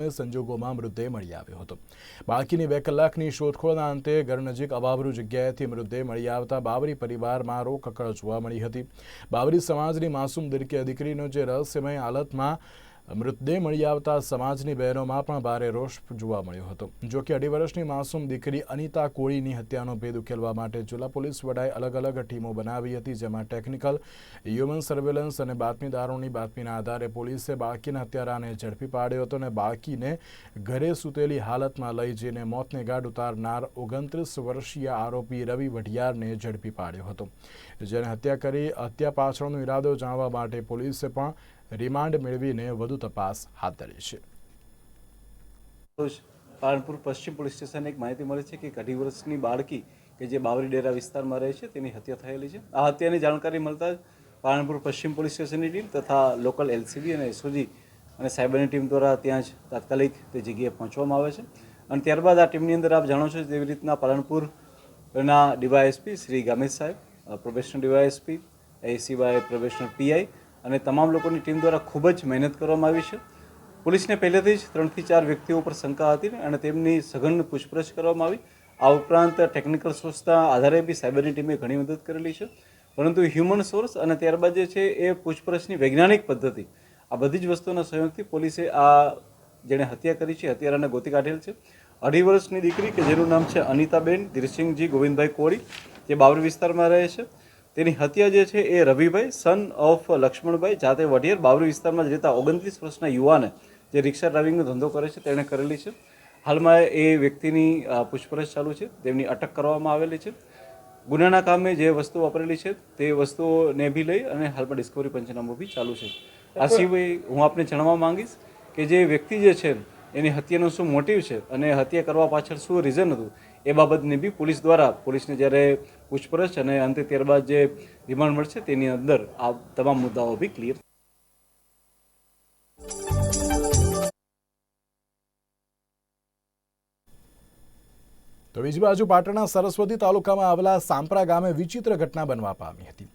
સંજોગોમાં મૃતદેહ મળી આવ્યો હતો। બાકીની 2 કલાકની શોધખોળના અંતે ઘર નજીક અવાવરૂ જગ્યાએથી મૃતદેહ મળી આવતા બાવરી પરિવારમાં રોકકળ જોવા મળી હતી। બાવરી સમાજની માસૂમ દીકરીનો જે રહસ્યમય હાલતમાં મૃતદેહ મળી આવતા સમાજની બહેનોમાં પણ ભારે રોષ જોવા મળ્યો હતો। જો કે 2.5 વર્ષની માસૂમ દીકરી અનિતા કોળીની હત્યાનો ભેદ ઉકેલવા માટે જિલ્લા પોલીસ વડાએ અલગ-અલગ ટીમો બનાવી હતી, જેમાં ટેકનિકલ, હ્યુમન સર્વેલન્સ અને બાતમીદારોની બાતમીના આધારે પોલીસે બાળકીના હત્યારાને ઝડપી પાડ્યો હતો અને બાળકીને ઘરે સૂતેલી હાલતમાં લઈ જઈને મોતને ઘાટ ઉતારનાર 29 વર્ષીય આરોપી રવિ વઢિયારને ઝડપી પાડ્યો હતો, જેને હત્યા કરી હત્યા પાછળનો ઇરાદો જાણવા માટે પોલીસે પણ રિમાન્ડ મેળવીને વધુ તપાસ હાથ ધરી છે। પાલનપુર પશ્ચિમ પોલીસ સ્ટેશન એક માહિતી મળી છે કે 2.5 વર્ષની બાળકી કે જે બાવરી ડેરા વિસ્તારમાં રહે છે તેની હત્યા થયેલી છે। આ હત્યાની જાણકારી મળતા જ પાલનપુર પશ્ચિમ પોલીસ સ્ટેશનની ટીમ તથા લોકલ એલસીબી અને એસઓજી અને સાયબરની ટીમ દ્વારા ત્યાં જ તાત્કાલિક તે જગ્યાએ પહોંચવામાં આવે છે અને ત્યારબાદ આ ટીમની અંદર આપ જાણો છો જેવી રીતના પાલનપુરના ડીવાયએસપી શ્રી ગામિત સાહેબ, પ્રોબેશનલ ડીવાયએસપી, એ સિવાય પ્રોબેશનલ પીઆઈ અને તમામ લોકોની ટીમ દ્વારા ખૂબ જ મહેનત કરવામાં આવી છે। પોલીસને પહેલેથી જ 3 થી 4 વ્યક્તિઓ પર શંકા હતી અને તેમની સઘન પૂછપરછ કરવામાં આવી। આ ઉપરાંત ટેકનિકલ સોર્સના આધારે બી સાયબરની ટીમે ઘણી મદદ કરેલી છે, પરંતુ હ્યુમન સોર્સ અને ત્યારબાદ જે છે એ પૂછપરછની વૈજ્ઞાનિક પદ્ધતિ આ બધી જ વસ્તુઓના સહયોગથી પોલીસે આ જેણે હત્યા કરી છે હત્યારાને ગોતી કાઢેલ છે। 2.5 વર્ષની દીકરી કે જેનું નામ છે અનિતાબેન ધીરસિંહજી ગોવિંદભાઈ કોળી, જે બાવરી વિસ્તારમાં રહે છે, તેની હત્યા જે છે એ રવિભાઈ સન ઓફ લક્ષ્મણભાઈ જાતે વઢિયાર બાવરી વિસ્તારમાં જ રહેતા 29 વર્ષના યુવાને જે રિક્ષા ડ્રાઇવિંગનો ધંધો કરે છે તેણે કરેલી છે। હાલમાં એ વ્યક્તિની પૂછપરછ ચાલુ છે, તેમની અટક કરવામાં આવેલી છે। ગુનાના કામે જે વસ્તુ વાપરેલી છે તે વસ્તુઓને બી લઈ અને હાલમાં ડિસ્કવરી પંચનામું બી ચાલુ છે। આ સિવાય હું આપને જણાવવા માંગીશ કે જે વ્યક્તિ જે છે એની હત્યાનો શું મોટિવ છે અને હત્યા કરવા પાછળ શું રીઝન હતું એ બાબતની બી પોલીસ દ્વારા પોલીસને જ્યારે પૂછપરછ અને અંતે ત્યારબાદ જે રિમાન્ડ મળશે તેની અંદર આ તમામ મુદ્દાઓ બી ક્લિયર। તો બીજી બાજુ પાટણના સરસ્વતી તાલુકામાં આવેલા સાંપરા ગામે વિચિત્ર ઘટના બનવા પામી હતી,